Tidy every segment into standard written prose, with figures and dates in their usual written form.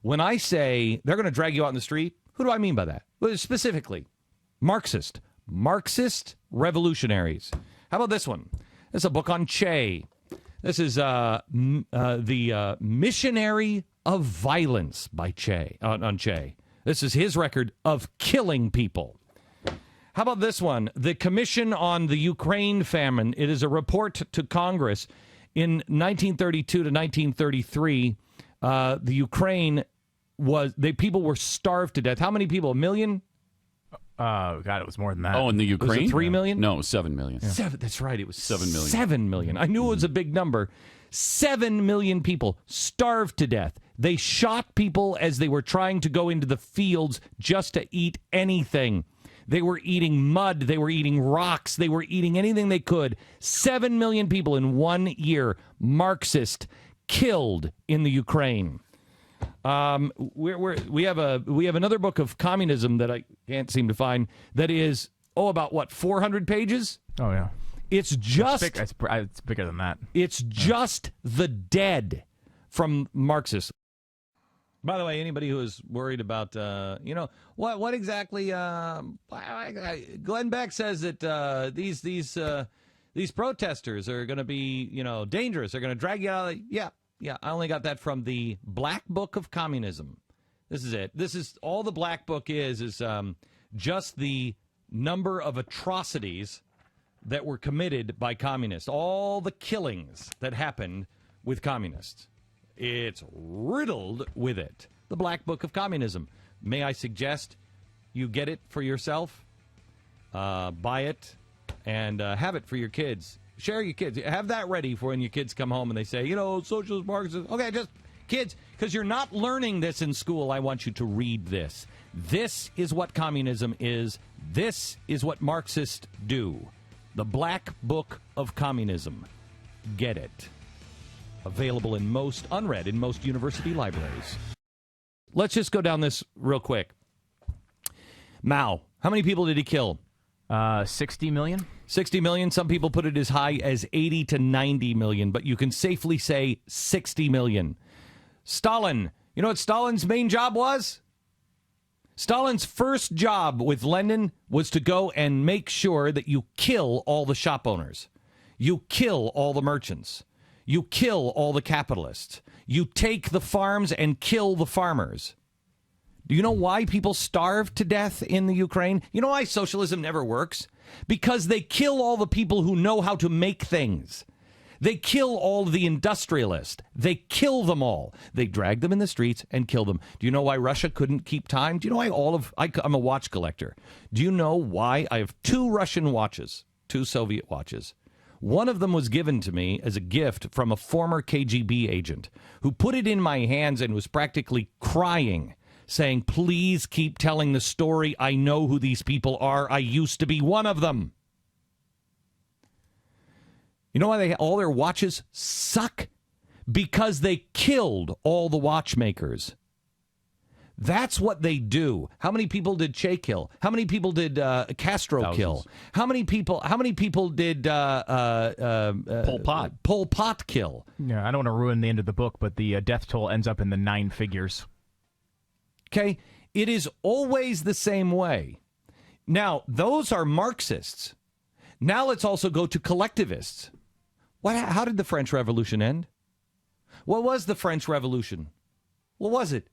When I say they're going to drag you out in the street, who do I mean by that? Well, specifically, Marxist revolutionaries. How about this one? This is a book on Che. This is the Missionary of Violence by Che, on Che. This is his record of killing people. How about this one? The Commission on the Ukraine Famine. It is a report to Congress. In 1932 to 1933, the Ukraine people were starved to death. How many people? 1 million? God, it was more than that. Oh, in the Ukraine? Was it 3 million? No, 7 million. Yeah. That's right. It was 7 million. 7 million. I knew it was a big number. 7 million people starved to death. They shot people as they were trying to go into the fields just to eat anything. They were eating mud. They were eating rocks. They were eating anything they could. 7 million people in 1 year, Marxist, killed in the Ukraine. We have another book of communism that I can't seem to find that is, about what, 400 pages? Oh, yeah. It's just... It's bigger than that. It's just the dead from Marxists. By the way, anybody who is worried about, what exactly... Glenn Beck says that these protesters are going to be, dangerous. They're going to drag you out. Yeah, I only got that from the Black Book of Communism. This is it. This is all the Black Book is just the number of atrocities that were committed by communists. All the killings that happened with communists. It's riddled with it. The Black Book of Communism. May I suggest you get it for yourself, buy it, and have it for your kids. Share your kids. Have that ready for when your kids come home and they say, socialist, Marxist. Okay, just kids, because you're not learning this in school. I want you to read this. This is what communism is. This is what Marxists do. The Black Book of Communism. Get it. Available unread in most university libraries. Let's just go down this real quick. Mao. How many people did he kill? 60 million? 60 million. Some people put it as high as 80 to 90 million, but you can safely say 60 million. Stalin. You know what Stalin's main job was? Stalin's first job with Lenin was to go and make sure that you kill all the shop owners. You kill all the merchants. You kill all the capitalists. You take the farms and kill the farmers. Do you know why people starve to death in the Ukraine? You know why socialism never works? Because they kill all the people who know how to make things. They kill all the industrialists. They kill them all. They drag them in the streets and kill them. Do you know why Russia couldn't keep time? Do you know why I'm a watch collector. Do you know why I have 2 Russian watches, 2 Soviet watches? One of them was given to me as a gift from a former KGB agent who put it in my hands and was practically crying, saying, please keep telling the story. I know who these people are. I used to be one of them. You know why all their watches suck? Because they killed all the watchmakers. That's what they do. How many people did Che kill? How many people did Castro Thousands. kill? How many people did Pol Pot kill? Yeah, I don't want to ruin the end of the book, but the death toll ends up in the 9 figures. Okay, it is always the same way. Now, those are Marxists. Now let's also go to collectivists. How did the French Revolution end? What was the French Revolution? What was it?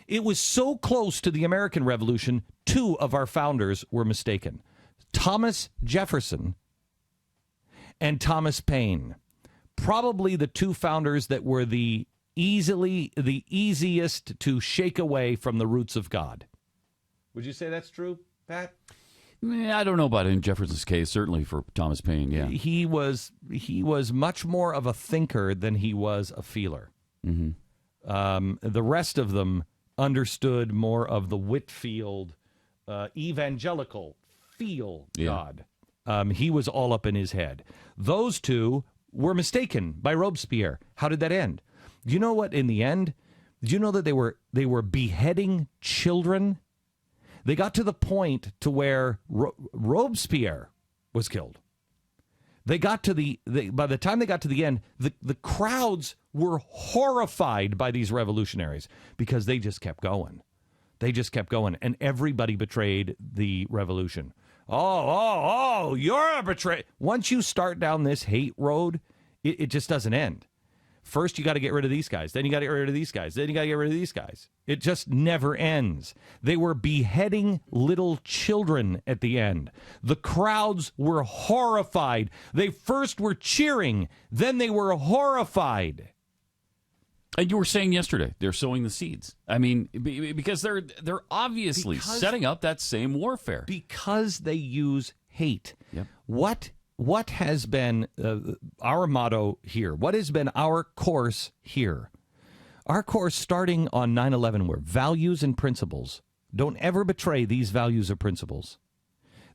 It was so close to the American Revolution, 2 of our founders were mistaken. Thomas Jefferson and Thomas Paine. Probably the 2 founders that were the easiest to shake away from the roots of God. Would you say that's true, Pat? I don't know about it in Jefferson's case. Certainly for Thomas Paine, yeah. He was much more of a thinker than he was a feeler. Mm-hmm. The rest of them understood more of the Whitfield evangelical feel God. He was all up in his head. Those 2 were mistaken by Robespierre. How did that end? Do you know what, in the end, did you know that they were beheading children? They got to the point to where Robespierre was killed. They got to by the time they got to the end, the crowds were horrified by these revolutionaries because they just kept going. They just kept going, and everybody betrayed the revolution. Oh, you're a betrayer. Once you start down this hate road, it just doesn't end. First, you got to get rid of these guys. Then you got to get rid of these guys. Then you got to get rid of these guys. It just never ends. They were beheading little children at the end. The crowds were horrified. They first were cheering. Then they were horrified. And you were saying yesterday, they're sowing the seeds. I mean, because they're obviously setting up that same warfare. Because they use hate. Yep. What has been our motto here? What has been our course here? Our course starting on 9/11 were values and principles. Don't ever betray these values or principles.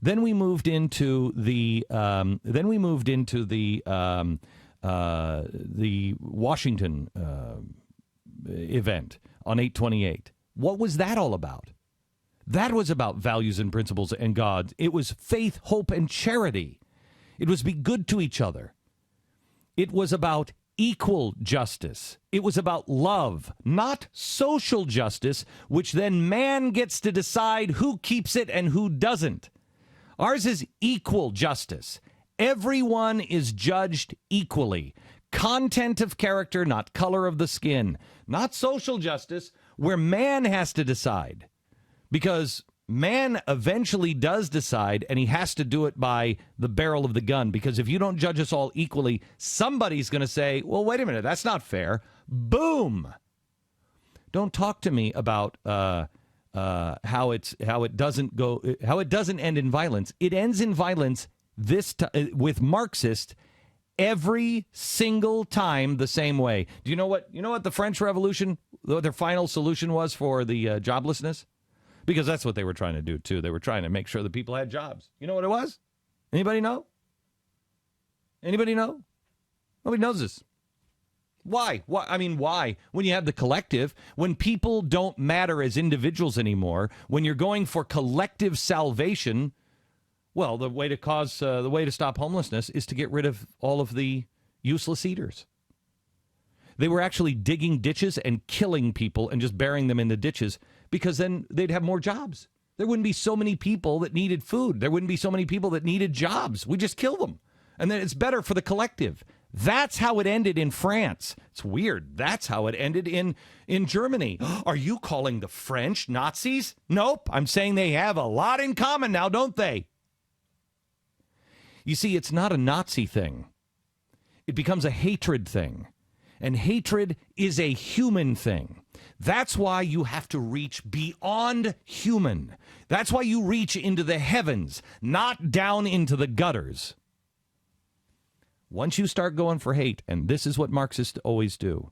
Then we moved into the Washington event on 8/28. What was that all about? That was about values and principles and God. It was faith, hope, and charity. It was be good to each other. It was about equal justice. It was about love, not social justice, which then man gets to decide who keeps it and who doesn't. Ours is equal justice. Everyone is judged equally. Content of character, not color of the skin. Not social justice, where man has to decide. Because man eventually does decide, and he has to do it by the barrel of the gun. Because if you don't judge us all equally, somebody's going to say, well, wait a minute, that's not fair. Boom. Don't talk to me about how it doesn't end in violence. It ends in violence with Marxists every single time the same way. Do you know what the French Revolution, their final solution was for the joblessness? Because that's what they were trying to do, too. They were trying to make sure that people had jobs. You know what it was? Anybody know? Anybody know? Nobody knows this. Why? Why? When you have the collective, when people don't matter as individuals anymore, when you're going for collective salvation, well, the way to stop homelessness is to get rid of all of the useless eaters. They were actually digging ditches and killing people and just burying them in the ditches because then they'd have more jobs. There wouldn't be so many people that needed food. There wouldn't be so many people that needed jobs. We just kill them. And then it's better for the collective. That's how it ended in France. It's weird. That's how it ended in Germany. Are you calling the French Nazis? Nope. I'm saying they have a lot in common now, don't they? You see, it's not a Nazi thing. It becomes a hatred thing. And hatred is a human thing. That's why you have to reach beyond human. That's why you reach into the heavens, not down into the gutters. Once you start going for hate, and this is what Marxists always do,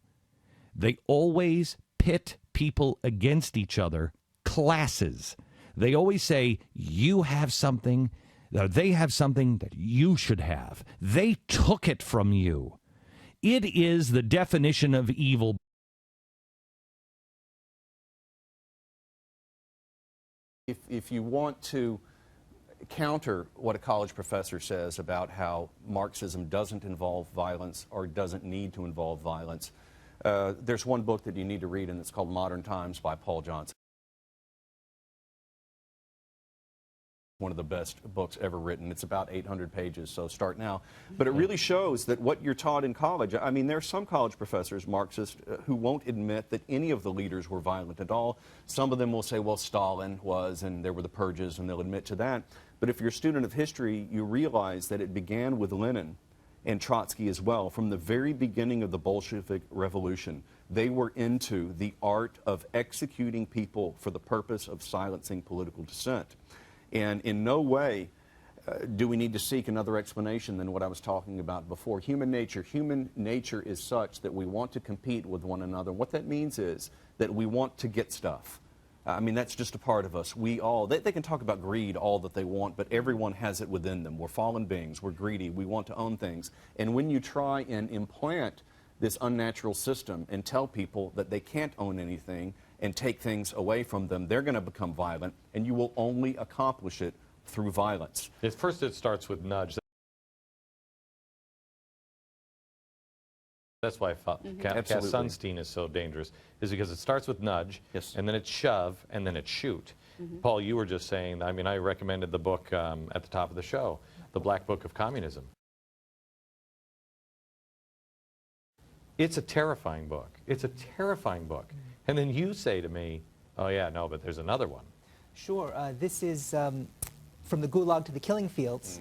they always pit people against each other, classes. They always say, you have something, they have something that you should have. They took it from you. It is the definition of evil. If you want to counter what a college professor says about how Marxism doesn't involve violence or doesn't need to involve violence, there's one book that you need to read, and it's called Modern Times by Paul Johnson. One of the best books ever written. It's about 800 pages, so start now. But it really shows that what you're taught in college, I mean, there are some college professors, Marxists, who won't admit that any of the leaders were violent at all. Some of them will say, well, Stalin was, and there were the purges, and they'll admit to that. But if you're a student of history, you realize that it began with Lenin and Trotsky as well. From the very beginning of the Bolshevik Revolution, they were into the art of executing people for the purpose of silencing political dissent. And in no way do we need to seek another explanation than what I was talking about before. Human nature is such that we want to compete with one another. What that means is that we want to get stuff. I mean, that's just a part of us. We all, they can talk about greed all that they want, but everyone has it within them. We're fallen beings. We're greedy. We want to own things. And when you try and implant this unnatural system and tell people that they can't own anything and take things away from them, they're going to become violent, and you will only accomplish it through violence. First, it starts with nudge. that's why Cass Absolutely. Sunstein is so dangerous, is because it starts with nudge, Yes. and then it's shove, and then it's shoot. Paul, you were just saying, I mean, I recommended the book at the top of the show, The Black Book of Communism. It's a terrifying book. It's a terrifying book. And then you say to me, oh yeah, no, but there's another one. Sure. This is From the Gulag to the Killing Fields.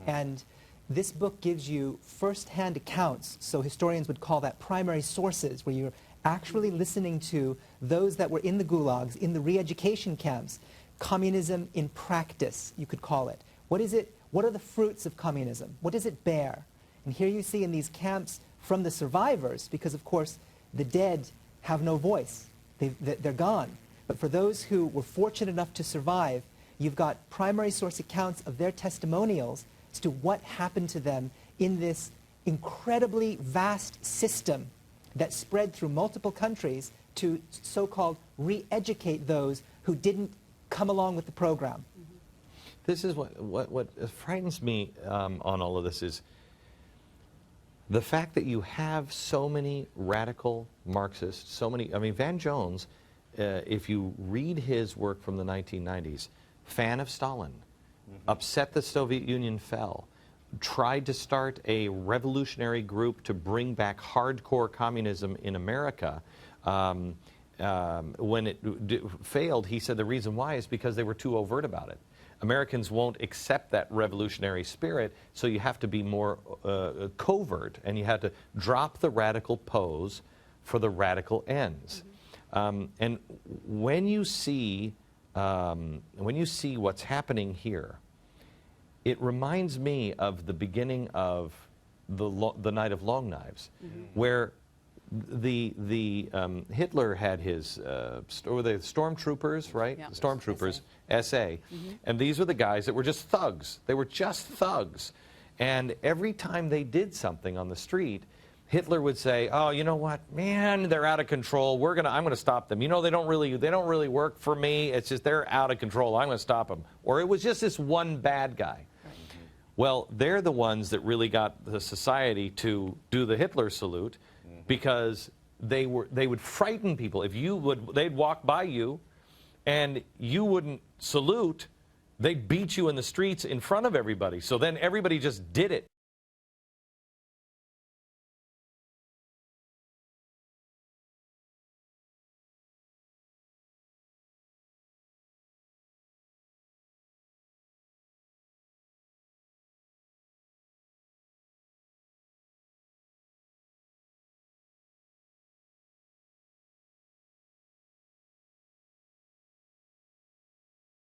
And this book gives you first-hand accounts, so historians would call that primary sources, where you're actually listening to those that were in the gulags, in the re-education camps. Communism in practice, you could call it. What is it? What are the fruits of communism? What does it bear? And here you see in these camps from the survivors, because of course the dead have no voice. They're gone. But for those who were fortunate enough to survive, you've got primary source accounts of their testimonials as to what happened to them in this incredibly vast system that spread through multiple countries to so-called re-educate those who didn't come along with the program. This is what frightens me on all of this is the fact that you have so many radical Marxists, so many, I mean, Van Jones, if you read his work from the 1990s, fan of Stalin, upset the Soviet Union fell, tried to start a revolutionary group to bring back hardcore communism in America. When it failed, he said the reason why is because they were too overt about it. Americans won't accept that revolutionary spirit, so you have to be more covert, and you have to drop the radical pose for the radical ends. And when you see what's happening here, it reminds me of the beginning of the Night of Long Knives, where Hitler had his or the stormtroopers, right? Yeah. Stormtroopers, SA. And these were the guys that were just thugs. They were just thugs. And every time they did something on the street, Hitler would say, "Oh, you know what, man, they're out of control. I'm going to stop them. You know, they don't really work for me. It's just they're out of control. I'm going to stop them." Or it was just this one bad guy. Well, they're the ones that really got the society to do the Hitler salute, because they would frighten people. If they'd walk by you, and you wouldn't salute, they'd beat you in the streets in front of everybody. So then everybody just did it.